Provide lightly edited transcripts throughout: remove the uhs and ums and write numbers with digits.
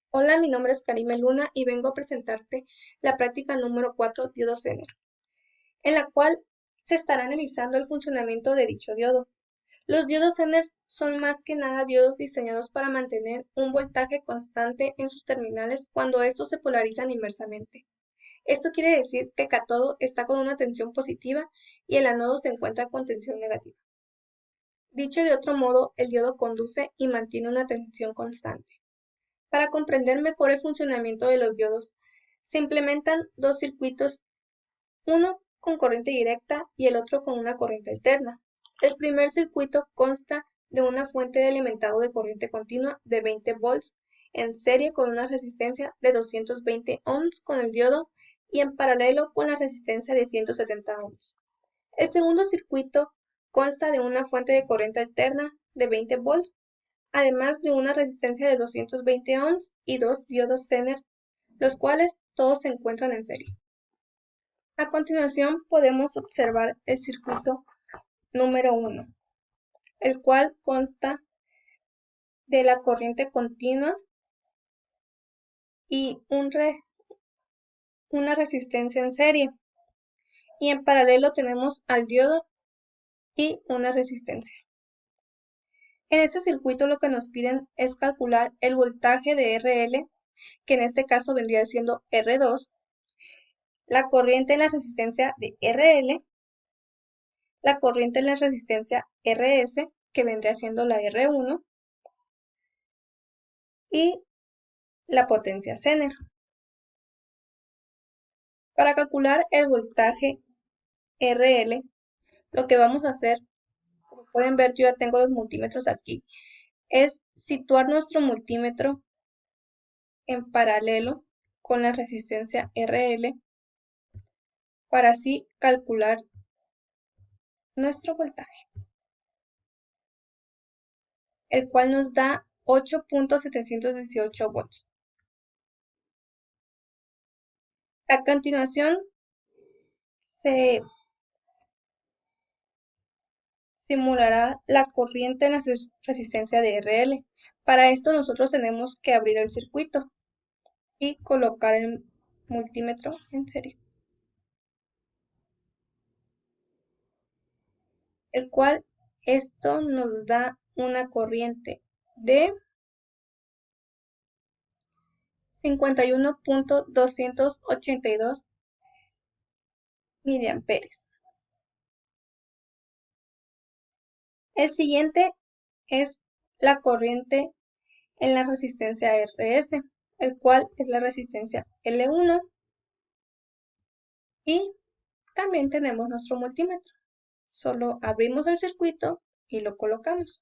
Hola, mi nombre es Karime Luna y vengo a presentarte la práctica número 4 diodo Zener, en la cual se estará analizando el funcionamiento de dicho diodo. Los diodos Zener son más que nada diodos diseñados para mantener un voltaje constante en sus terminales cuando estos se polarizan inversamente. Esto quiere decir que el cátodo está con una tensión positiva y el ánodo se encuentra con tensión negativa. Dicho de otro modo, el diodo conduce y mantiene una tensión constante. Para comprender mejor el funcionamiento de los diodos, se implementan dos circuitos, uno con corriente directa y el otro con una corriente alterna. El primer circuito consta de una fuente de alimentado de corriente continua de 20 volts en serie con una resistencia de 220 ohms con el diodo y en paralelo con la resistencia de 170 ohms. El segundo circuito consta de una fuente de corriente alterna de 20 volts además de una resistencia de 220 ohms y dos diodos Zener, los cuales todos se encuentran en serie. A continuación podemos observar el circuito número 1, el cual consta de la corriente continua y una resistencia en serie, y en paralelo tenemos al diodo y una resistencia. En este circuito lo que nos piden es calcular el voltaje de RL, que en este caso vendría siendo R2, la corriente en la resistencia de RL, la corriente en la resistencia RS, que vendría siendo la R1, y la potencia Zener. Para calcular el voltaje RL, lo que vamos a hacer, como pueden ver, yo ya tengo los multímetros aquí, es situar nuestro multímetro en paralelo con la resistencia RL para así calcular nuestro voltaje, el cual nos da 8.718 volts. A continuación, se simulará la corriente en la resistencia de RL. Para esto nosotros tenemos que abrir el circuito y colocar el multímetro en serie, el cual esto nos da una corriente de 51.282 miliamperes. El siguiente es la corriente en la resistencia RS, el cual es la resistencia L1, y también tenemos nuestro multímetro. Solo abrimos el circuito y lo colocamos,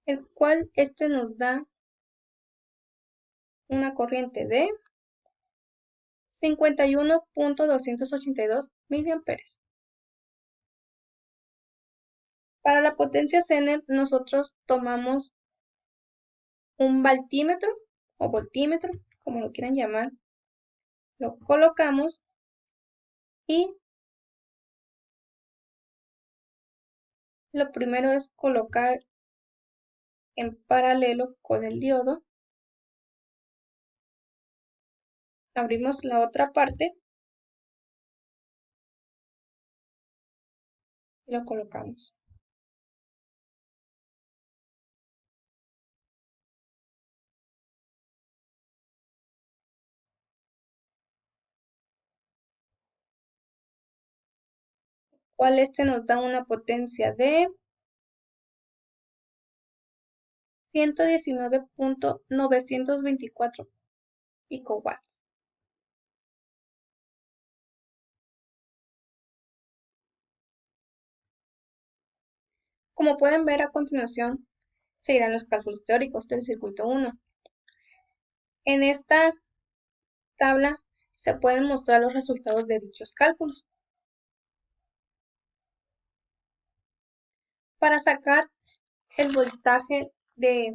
el cual este nos da una corriente de 51.282 miliamperes. Para la potencia Zener nosotros tomamos un voltímetro o voltímetro, como lo quieran llamar, lo colocamos y lo primero es colocar en paralelo con el diodo. Abrimos la otra parte y lo colocamos. Cual este nos da una potencia de 119.924 picowatts. Como pueden ver a continuación, se irán los cálculos teóricos del circuito 1. En esta tabla se pueden mostrar los resultados de dichos cálculos. Para sacar el voltaje de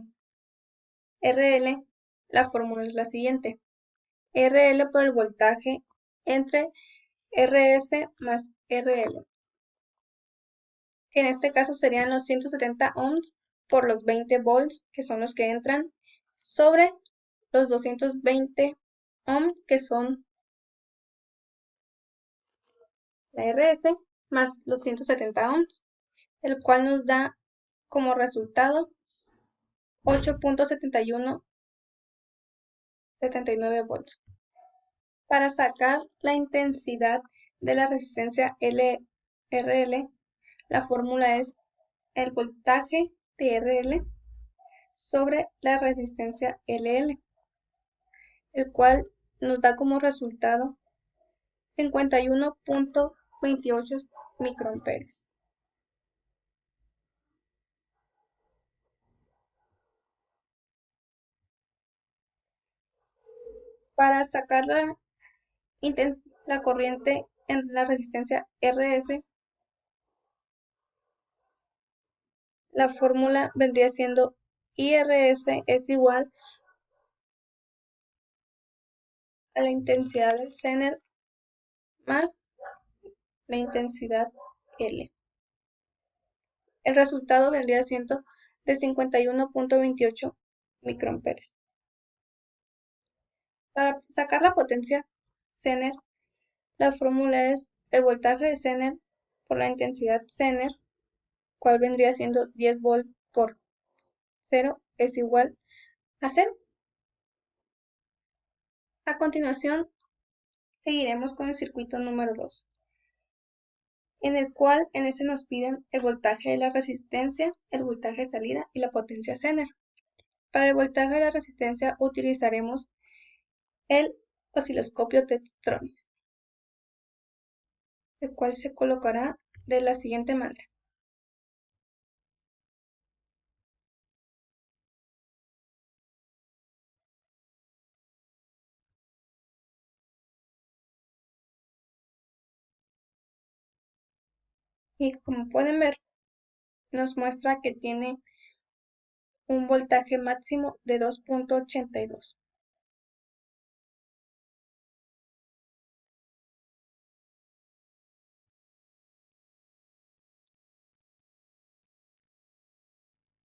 RL, la fórmula es la siguiente. RL por el voltaje entre RS más RL, que en este caso serían los 170 ohms por los 20 volts, que son los que entran, sobre los 220 ohms, que son la RS, más los 170 ohms, el cual nos da como resultado 8.7179 volts. Para sacar la intensidad de la resistencia RL, la fórmula es el voltaje de RL sobre la resistencia LL, el cual nos da como resultado 51.28 microamperes. Para sacar la corriente en la resistencia RS, la fórmula vendría siendo IRS es igual a la intensidad del Zener más la intensidad L. El resultado vendría siendo de 51.28 microamperes. Para sacar la potencia Zener, la fórmula es el voltaje de Zener por la intensidad Zener, cual vendría siendo 10 volts por 0 es igual a 0. A continuación, seguiremos con el circuito número 2, en el cual en ese nos piden el voltaje de la resistencia, el voltaje de salida y la potencia Zener. Para el voltaje de la resistencia utilizaremos el osciloscopio Tektronix, el cual se colocará de la siguiente manera. Y como pueden ver, nos muestra que tiene un voltaje máximo de 2.82.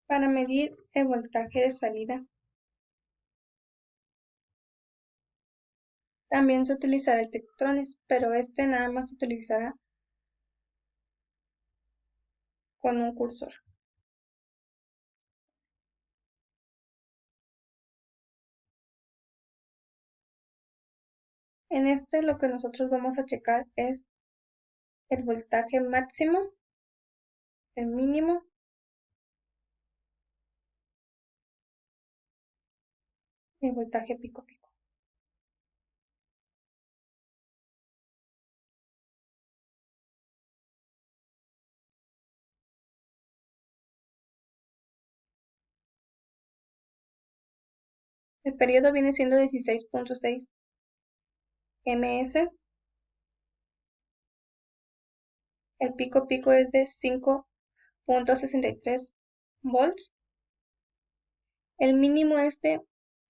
Para medir el voltaje de salida, también se utilizará el Tektronix, pero este nada más se utilizará con un cursor. En este lo que nosotros vamos a checar es el voltaje máximo, el mínimo y el voltaje pico pico. El periodo viene siendo 16.6 ms. El pico pico es de 5.63 volts. El mínimo es de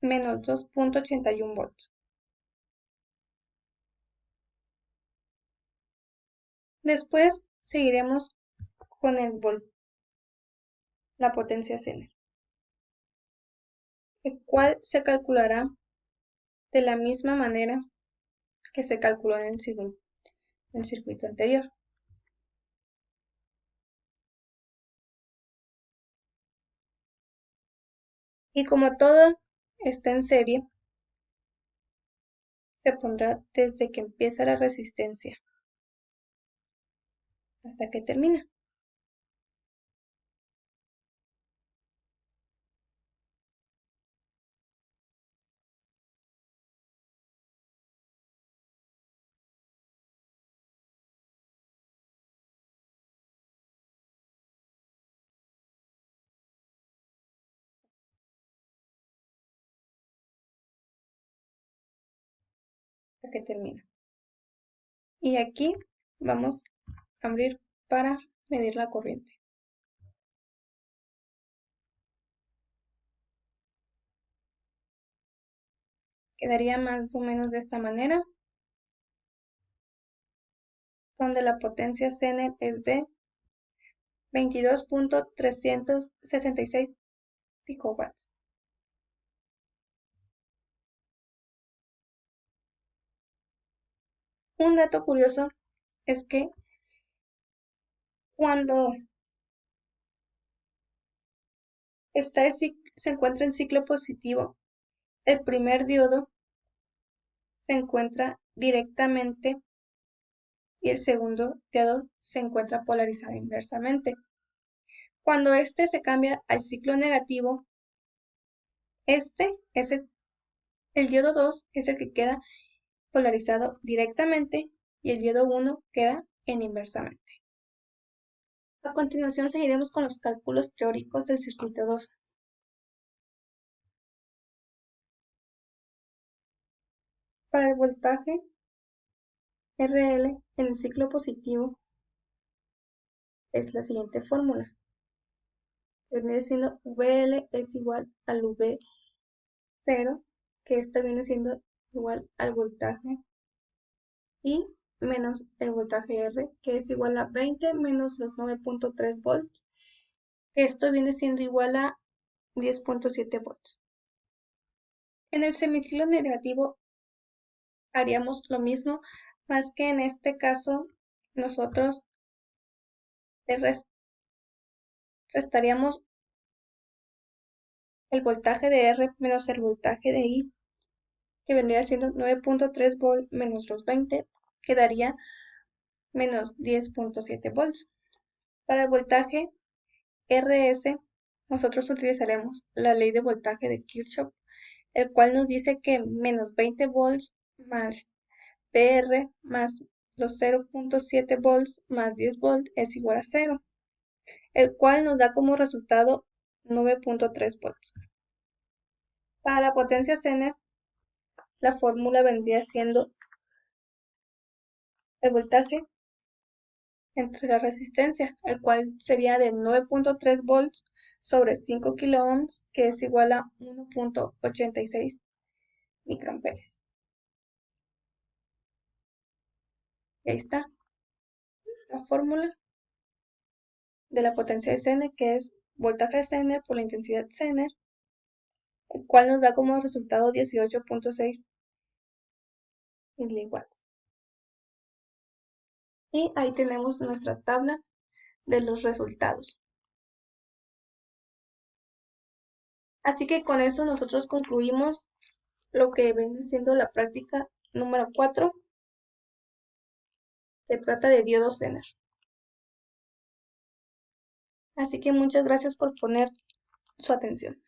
menos 2.81 volts. Después seguiremos con la potencia Zener, el cual se calculará de la misma manera que se calculó en el circuito anterior. Y como todo está en serie, se pondrá desde que empieza la resistencia hasta que termina. Hasta que termina. Y aquí vamos a abrir para medir la corriente. Quedaría más o menos de esta manera, donde la potencia Zener es de 22.366 picowatts. Un dato curioso es que cuando se encuentra en ciclo positivo, el primer diodo se encuentra directamente y el segundo diodo se encuentra polarizado inversamente. Cuando este se cambia al ciclo negativo, este es el diodo 2 es el que queda polarizado directamente y el diodo 1 queda en inversamente. A continuación seguiremos con los cálculos teóricos del circuito 2. Para el voltaje RL en el ciclo positivo es la siguiente fórmula. Viene siendo VL es igual al V0, que esto viene siendo igual al voltaje I menos el voltaje R, que es igual a 20 menos los 9.3 volts. Esto viene siendo igual a 10.7 volts. En el semiciclo negativo haríamos lo mismo, más que en este caso nosotros restaríamos el voltaje de R menos el voltaje de I, que vendría siendo 9.3 volts menos los 20, que daría menos 10.7 volts. Para el voltaje RS, nosotros utilizaremos la ley de voltaje de Kirchhoff, el cual nos dice que menos 20 volts más PR más los 0.7 volts más 10 volts es igual a 0, el cual nos da como resultado 9.3 volts. Para la potencia Zener, la fórmula vendría siendo el voltaje entre la resistencia, el cual sería de 9.3 volts sobre 5 kiloohms, que es igual a 1.86 microamperes. Y ahí está la fórmula de la potencia de Zener, que es voltaje de Zener por la intensidad de Zener, el cual nos da como resultado 18.6 miliwatts. Y ahí tenemos nuestra tabla de los resultados. Así que con eso nosotros concluimos lo que viene siendo la práctica número 4. Se trata de diodos Zener. Así que muchas gracias por poner su atención.